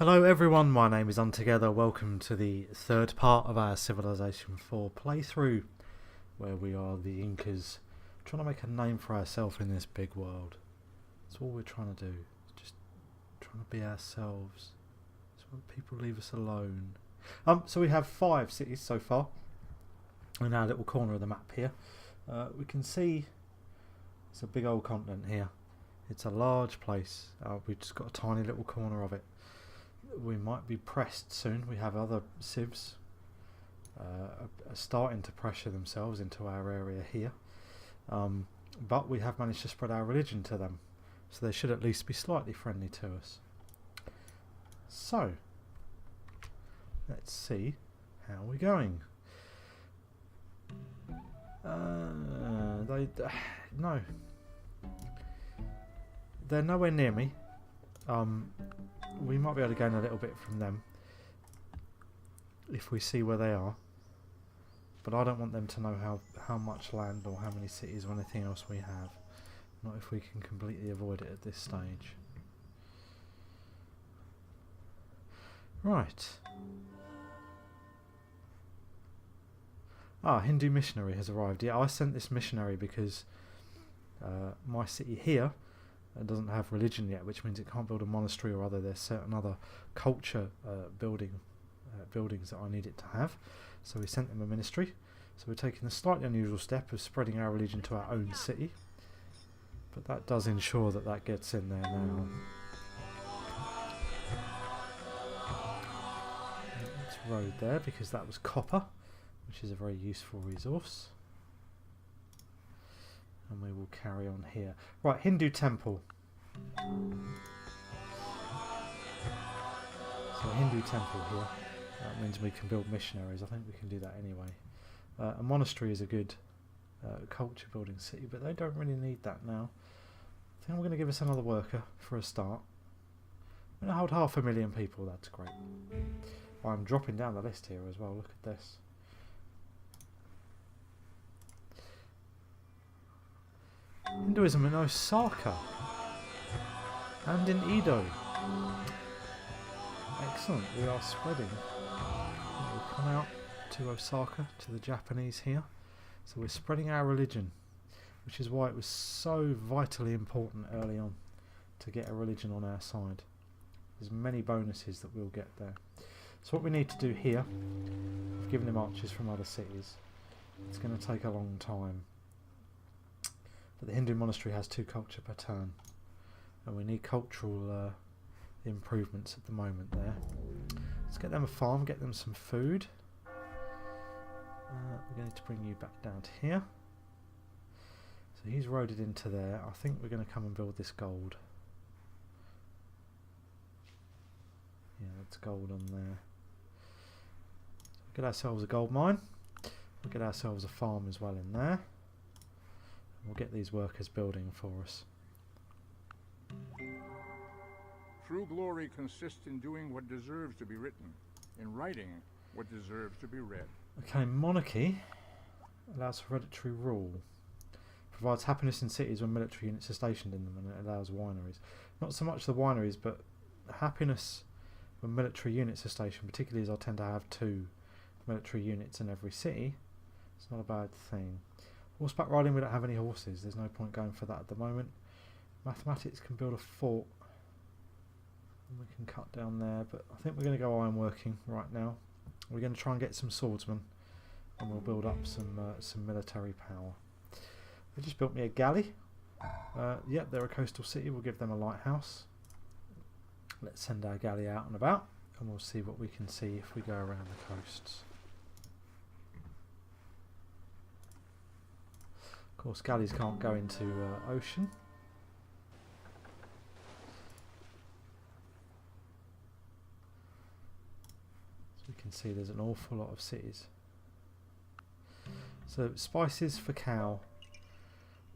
Hello everyone, my name is Untogether. Welcome to the third part of our Civilization 4 playthrough, where we are the Incas, trying to make a name for ourselves in this big world. That's all we're trying to do, just trying to be ourselves, so people leave us alone. So we have 5 cities so far, in our little corner of the map here. We can see it's a big old continent here. It's a large place, we've just got a tiny little corner of it. We might be pressed soon. We have other civs starting to pressure themselves into our area here, but we have managed to spread our religion to them, so they should at least be slightly friendly to us. So let's see how we're going. No, they're nowhere near me. We might be able to gain a little bit from them if we see where they are, but I don't want them to know how much land or how many cities or anything else we have. Not if we can completely avoid it at this stage. Right. Hindu missionary has arrived. Yeah, I sent this missionary because my city here doesn't have religion yet, which means it can't build a monastery or other. There's certain other culture buildings that I need it to have. So we sent them a ministry. So we're taking the slightly unusual step of spreading our religion to our own city. But that does ensure that that gets in there now. Let's road there because that was copper, which is a very useful resource. And we will carry on here. Right, Hindu temple. So a Hindu temple here. That means we can build missionaries. I think we can do that anyway. A monastery is a good culture building city, but they don't really need that now. I think I'm going to give us another worker for a start. I'm going to hold 500,000 people. That's great. I'm dropping down the list here as well. Look at this. Hinduism in Osaka and in Edo. Excellent, we are spreading. We'll come out to Osaka, to the Japanese here. So we're spreading our religion, which is why it was so vitally important early on to get a religion on our side. There's many bonuses that we'll get there. So what we need to do here, I've given them archers from other cities. It's going to take a long time. But the Hindu monastery has 2 culture per turn, and we need cultural improvements at the moment there. Let's get them a farm, get them some food. We're going to bring you back down to here. So he's roaded into there. I think we're going to come and build this gold. Yeah, that's gold on there. Get ourselves a gold mine. We'll get ourselves a farm as well in there. We'll get these workers building for us. True glory consists in doing what deserves to be written, in writing what deserves to be read. Okay, monarchy allows hereditary rule. Provides happiness in cities when military units are stationed in them, and it allows wineries. Not so much the wineries, but happiness when military units are stationed, particularly as I tend to have 2 military units in every city. It's not a bad thing. Horseback riding, we don't have any horses. There's no point going for that at the moment. Mathematics can build a fort. And we can cut down there, but I think we're going to go ironworking right now. We're going to try and get some swordsmen, and we'll build up some military power. They just built me a galley. Yep, they're a coastal city. We'll give them a lighthouse. Let's send our galley out and about, and we'll see what we can see if we go around the coasts. Of course, galleys can't go into ocean. So we can see there's an awful lot of cities. So spices for cow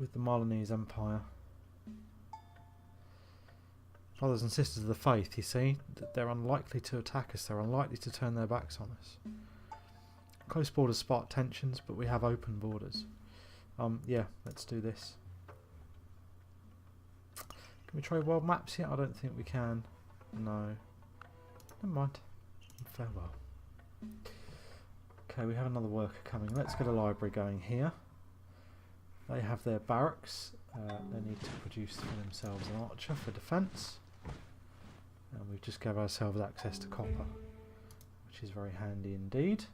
with the Milanese Empire. Brothers and sisters of the faith, you see, they're unlikely to attack us. They're unlikely to turn their backs on us. Close borders spark tensions, but we have open borders. Yeah, let's do this. Can we trade world maps yet? I don't think we can. No. Never mind. Farewell. Okay, we have another worker coming. Let's get a library going here. They have their barracks. They need to produce for themselves an archer for defence. And we've just gave ourselves access to copper, which is very handy indeed.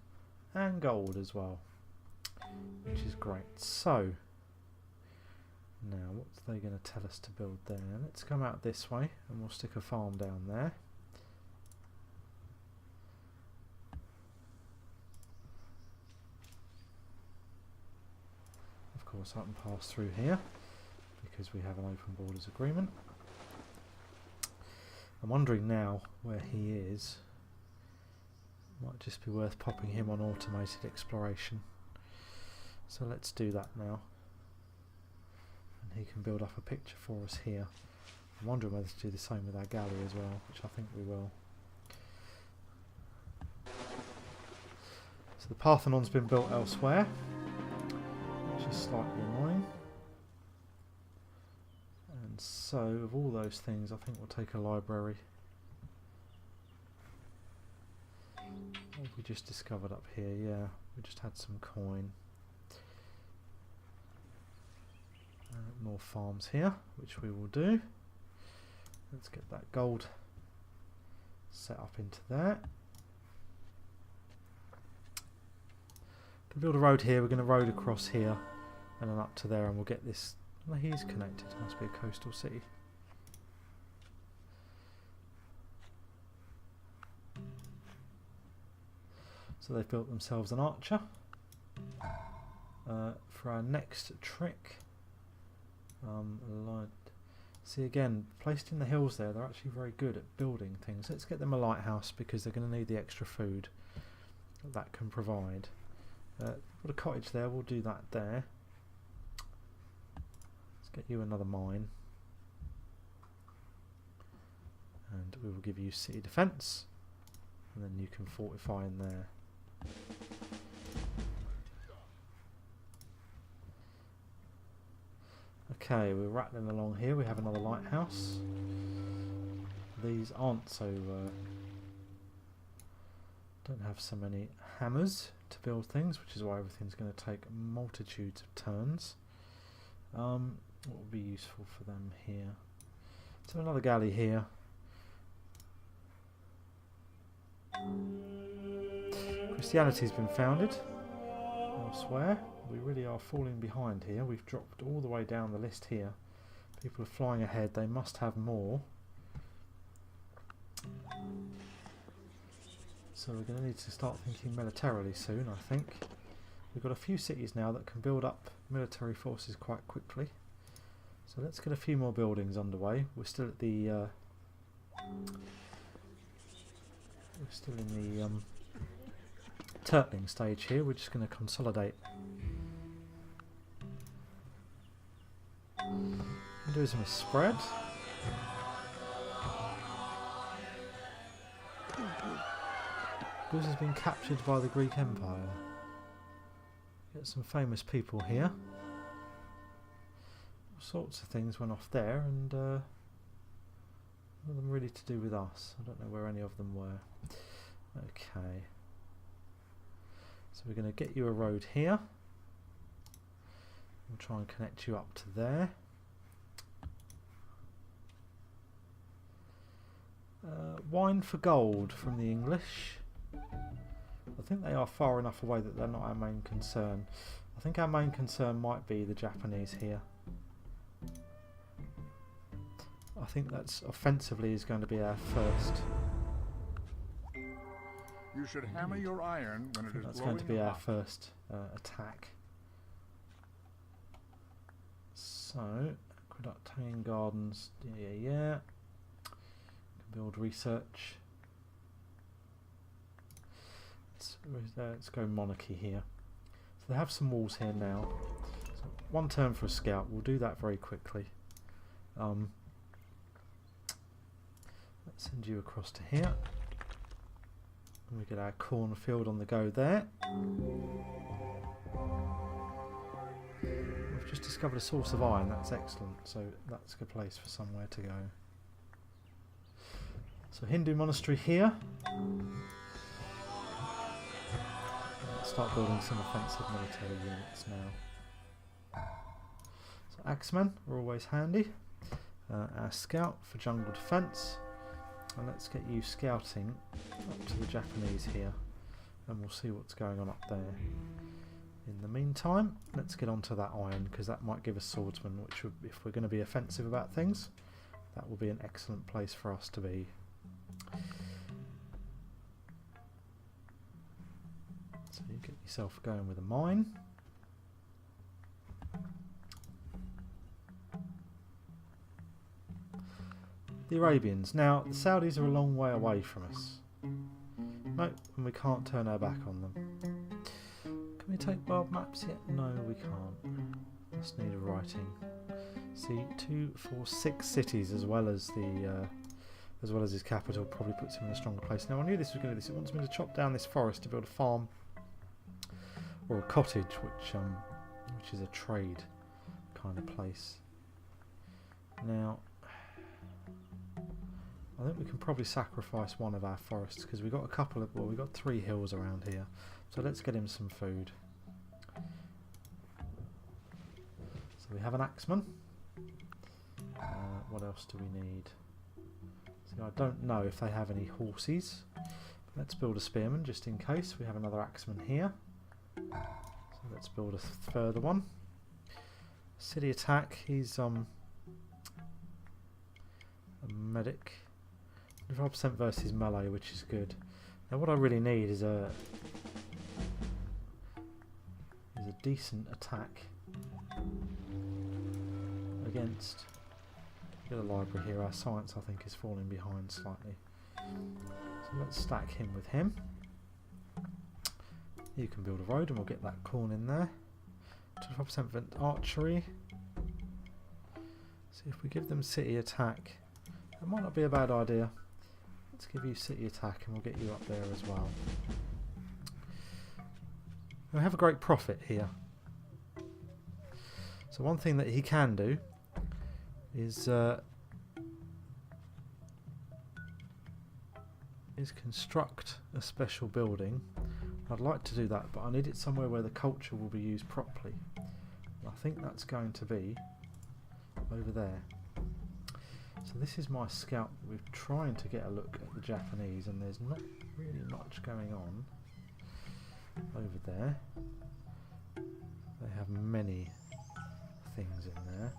And gold as well, which is great. So, now what's they going to tell us to build there? Let's come out this way and we'll stick a farm down there. Of course I can pass through here because we have an open borders agreement. I'm wondering now where he is. Might just be worth popping him on automated exploration. So let's do that now. And he can build up a picture for us here. I'm wondering whether to do the same with our galley as well, which I think we will. So the Parthenon's been built elsewhere, which is slightly annoying. And so, of all those things, I think we'll take a library. What have we just discovered up here? Yeah, we just had some coin. More farms here, which we will do. Let's get that gold set up into there. To build a road here, we're going to road across here and then up to there, and we'll get this. Well, he's connected. Must be a coastal city. So they've built themselves an archer. For our next trick, see again, placed in the hills there, they're actually very good at building things. Let's get them a lighthouse because they're going to need the extra food that can provide. Got a cottage there, we'll do that there. Let's get you another mine. And we will give you city defence. And then you can fortify in there. Okay, we're rattling along here. We have another lighthouse. These aren't so... don't have so many hammers to build things, which is why everything's going to take multitudes of turns. What would be useful for them here? So another galley here. Christianity's been founded elsewhere. We really are falling behind here. We've dropped all the way down the list here. People are flying ahead. They must have more. So we're going to need to start thinking militarily soon, I think. We've got a few cities now that can build up military forces quite quickly. So let's get a few more buildings underway. We're still at the... we're still in the turtling stage here. We're just going to consolidate. Do some spread. Greece has been captured by the Greek Empire. Get some famous people here. All sorts of things went off there, and none of them really to do with us. I don't know where any of them were. Okay. So we're going to get you a road here. We'll try and connect you up to there. Wine for gold from the English. I think they are far enough away that they're not our main concern. I think our main concern might be the Japanese here. I think that's offensively is going to be our first. You should hammer your iron when it is That's going to be our hot. first attack. So, aqueduct, hanging gardens, yeah. Build research. Let's go monarchy here. So they have some walls here now. So one turn for a scout. We'll do that very quickly. Let's send you across to here. And we get our cornfield on the go there. We've just discovered a source of iron. That's excellent. So that's a good place for somewhere to go. So Hindu monastery here. Let's start building some offensive military units now. So axemen are always handy. Our scout for jungle defence. And let's get you scouting up to the Japanese here. And we'll see what's going on up there. In the meantime, let's get onto that iron, because that might give us swordsmen, which would, if we're going to be offensive about things, that will be an excellent place for us to be. So you get yourself going with a mine. The Arabians. Now, the Saudis are a long way away from us. Nope, and we can't turn our back on them. Can we take world maps yet? No, we can't. Just need a writing. See, 2, 4, 6 cities as well as his capital probably puts him in a stronger place. Now I knew this was going to do this. It wants me to chop down this forest to build a farm or a cottage, which is a trade kind of place. Now, I think we can probably sacrifice one of our forests because we've got a couple of, well, we've got 3 hills around here. So let's get him some food. So we have an axeman. What else do we need? So I don't know if they have any horses. Let's build a spearman just in case. We have another axeman here. So let's build a further one. City attack. He's a medic. 25% versus melee, which is good. Now what I really need is a decent attack against the library here. Our science, I think, is falling behind slightly. So let's stack him with him. You can build a road and we'll get that corn in there. 25% for archery. See if we give them city attack. That might not be a bad idea. Let's give you city attack and we'll get you up there as well. We have a great prophet here. So one thing that he can do is construct a special building. I'd like to do that, but I need it somewhere where the culture will be used properly. And I think that's going to be over there. So this is my scout. We're trying to get a look at the Japanese, and there's not really much going on over there. They have many things in there.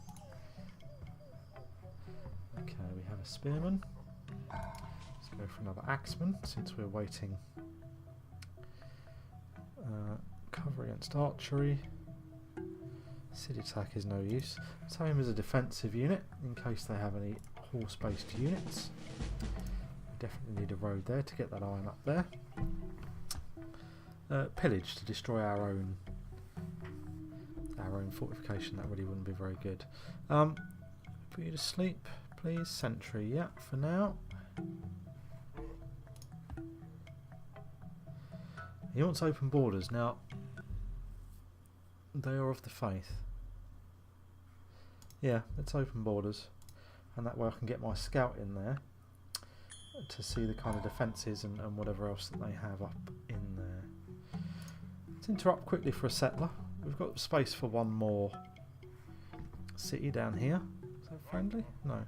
Okay, we have a spearman. Let's go for another axeman since we're waiting. Cover against archery. City attack is no use. Let's have him as a defensive unit in case they have any horse-based units. We definitely need a road there to get that iron up there. Pillage to destroy our own fortification. That really wouldn't be very good. Put you to sleep, please. Sentry, yeah, for now. He wants open borders. Now, they are of the faith. Yeah, let's open borders. And that way I can get my scout in there to see the kind of defences and whatever else that they have up in there. Let's interrupt quickly for a settler. We've got space for one more city down here. Is that friendly? No.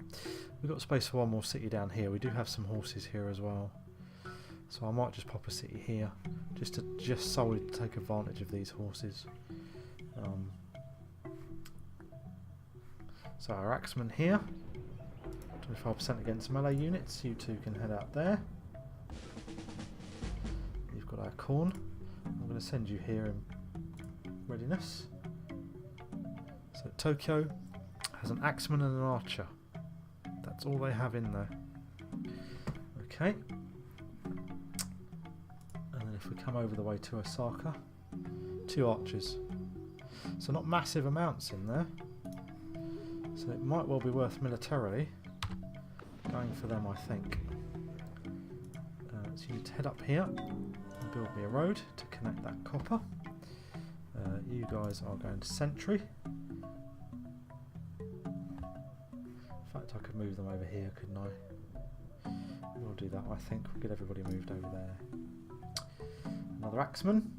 We've got space for one more city down here. We do have some horses here as well. So I might just pop a city here, just solely to take advantage of these horses. So our axemen here, 25% against melee units. You two can head out there. You've got our corn. I'm going to send you here in readiness. So Tokyo has an axeman and an archer. That's all they have in there. Okay. If we come over the way to Osaka, 2 archers. So not massive amounts in there. So it might well be worth militarily going for them, I think. So you need to head up here and build me a road to connect that copper. You guys are going to sentry. In fact, I could move them over here, couldn't I? we'll do that. I think we'll get everybody moved over there. Another axeman.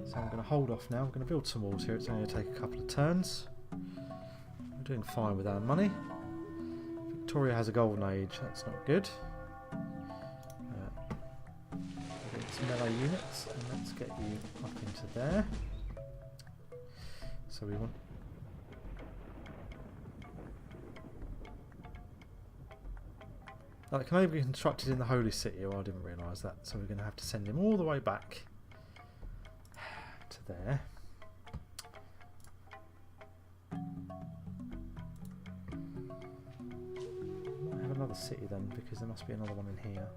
So I'm going to hold off now. We're going to build some walls here. It's only going to take a couple of turns. We're doing fine with our money. Victoria has a golden age. That's not good. Get some melee units, and let's get you up into there. So we want. That can only be constructed in the Holy City. Oh, I didn't realise that. So we're going to have to send him all the way back to there. Might have another city then, because there must be another one in here.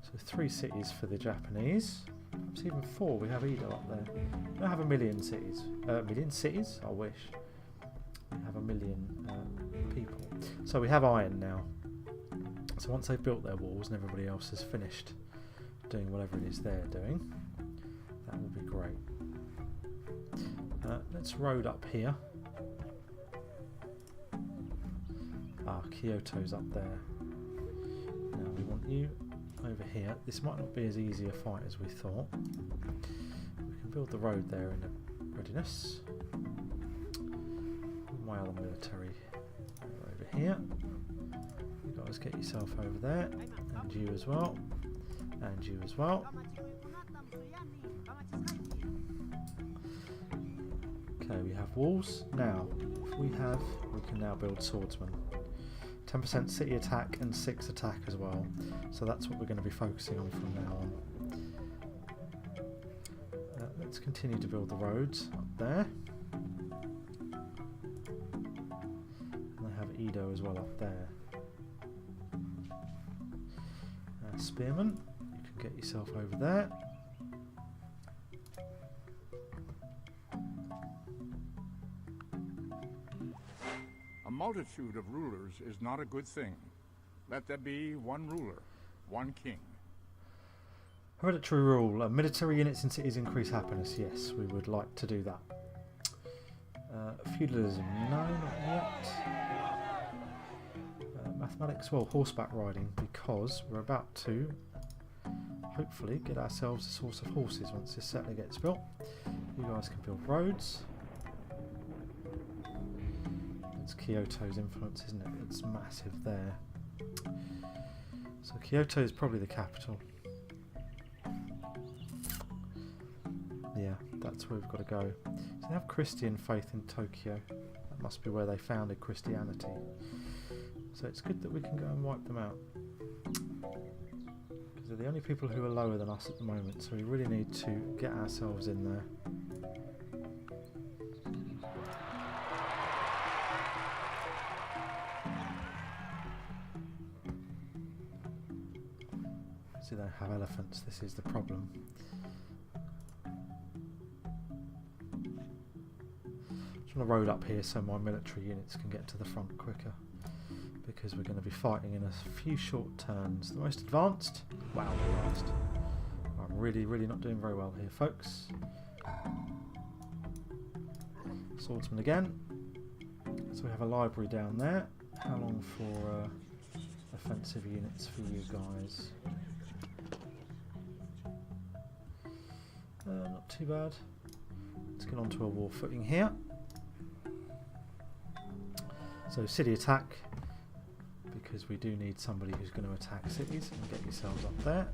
So 3 cities for the Japanese. Perhaps even 4. We have Edo up there. We don't have a million cities. Million cities? I wish. We have a million people. So we have iron now. So once they've built their walls and everybody else has finished doing whatever it is they're doing, that will be great. Let's road up here. Kyoto's up there. Now we want you over here. This might not be as easy a fight as we thought. We can build the road there in readiness. My other military over here. You guys get yourself over there, and you as well, and you as well. Okay, we have walls. Now, if we can now build swordsmen. 10% city attack and 6 attack as well. So that's what we're going to be focusing on from now on. Let's continue to build the roads up there. And I have Edo as well up there. Spearman, you can get yourself over there. A multitude of rulers is not a good thing. Let there be one ruler, one king. Hereditary rule. Military units in cities increase happiness. Yes, we would like to do that. Feudalism. No, not yet. Mathematics. Well, horseback riding, because we're about to hopefully get ourselves a source of horses once this settler gets built. You guys can build roads. It's Kyoto's influence, isn't it? It's massive there. So Kyoto is probably the capital. Yeah, that's where we've got to go. So they have Christian faith in Tokyo. That must be where they founded Christianity. So it's good that we can go and wipe them out. Because they're the only people who are lower than us at the moment. So we really need to get ourselves in there. See, they have elephants. This is the problem. Just want to road up here so my military units can get to the front quicker. Because we're going to be fighting in a few short turns. The most advanced? Wow, the last. I'm really not doing very well here, folks. Swordsman again. So we have a library down there. How long for offensive units for you guys? Not too bad. Let's get onto a war footing here. So city attack. Because we do need somebody who's going to attack cities, and get yourselves up there.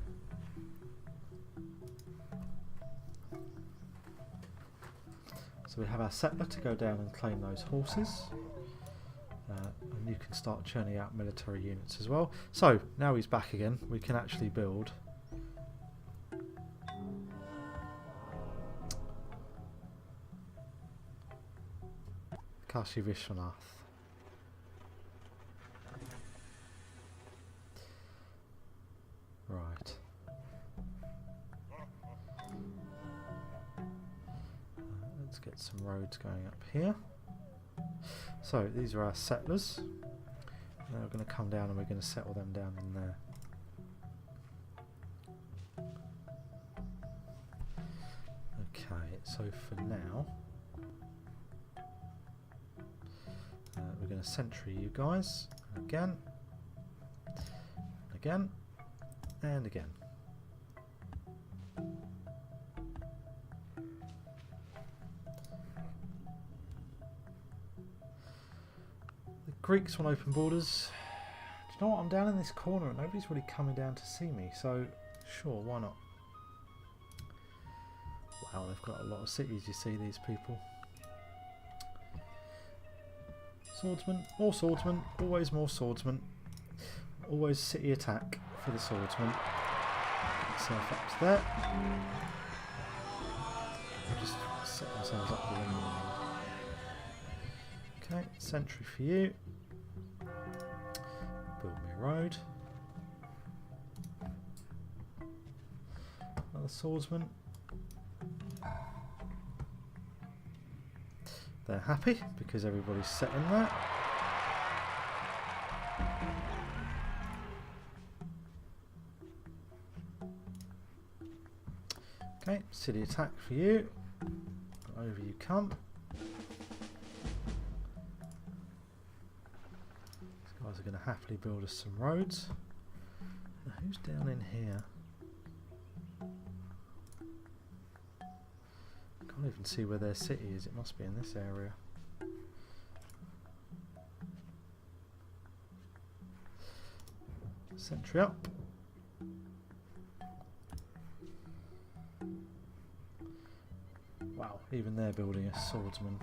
So we have our settler to go down and claim those horses. And you can start churning out military units as well. So, now he's back again, we can actually build Kashi Vishwanath. Right. Let's get some roads going up here. So these are our settlers. Now we're going to come down and we're going to settle them down in there. Okay, so for now we're going to sentry you guys again. again, and again. The Greeks want open borders. Do you know what? I'm down in this corner and nobody's really coming down to see me, so sure, why not? Wow, they've got a lot of cities, you see, these people. Swordsman, more swordsmen, always more swordsmen. Always city attack for the swordsman. Get yourself up to there. Just set themselves up with them. Okay, sentry for you. Build me a road. Another swordsman. They're happy because everybody's set in there. Okay, city attack for you. Over you come. These guys are going to happily build us some roads. Now, who's down in here? Can't even see where their city is. It must be in this area. Sentry up. Wow, even they're building a swordsman.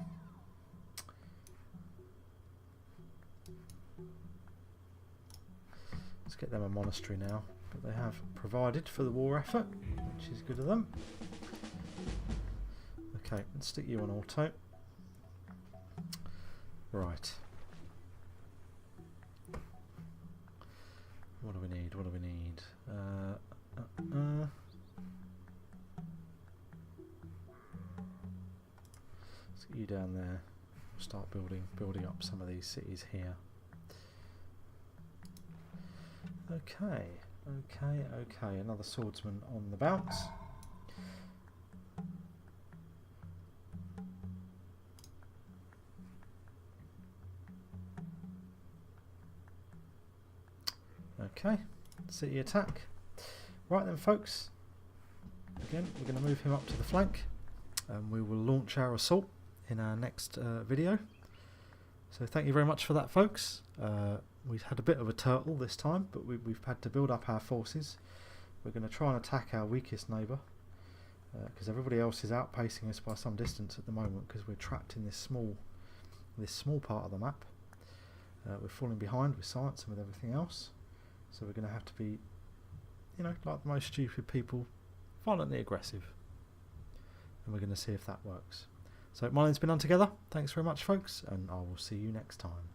Let's get them a monastery now. But they have provided for the war effort, which is good of them. Okay, let's stick you on auto. Right. What do we need? What do we need? Let's get you down there. We'll start building up some of these cities here. Okay, okay. Another swordsman on the bounce. Okay, city attack. Right then, folks. Again, we're going to move him up to the flank, and we will launch our assault in our next video. So thank you very much for that, folks. We've had a bit of a turtle this time, but we've had to build up our forces. We're going to try and attack our weakest neighbour, because everybody else is outpacing us by some distance at the moment, because we're trapped in this small part of the map. We're falling behind with science and with everything else. So we're going to have to be, you know, like the most stupid people, violently aggressive. And we're going to see if that works. So my name's been Untogether. Thanks very much, folks, and I will see you next time.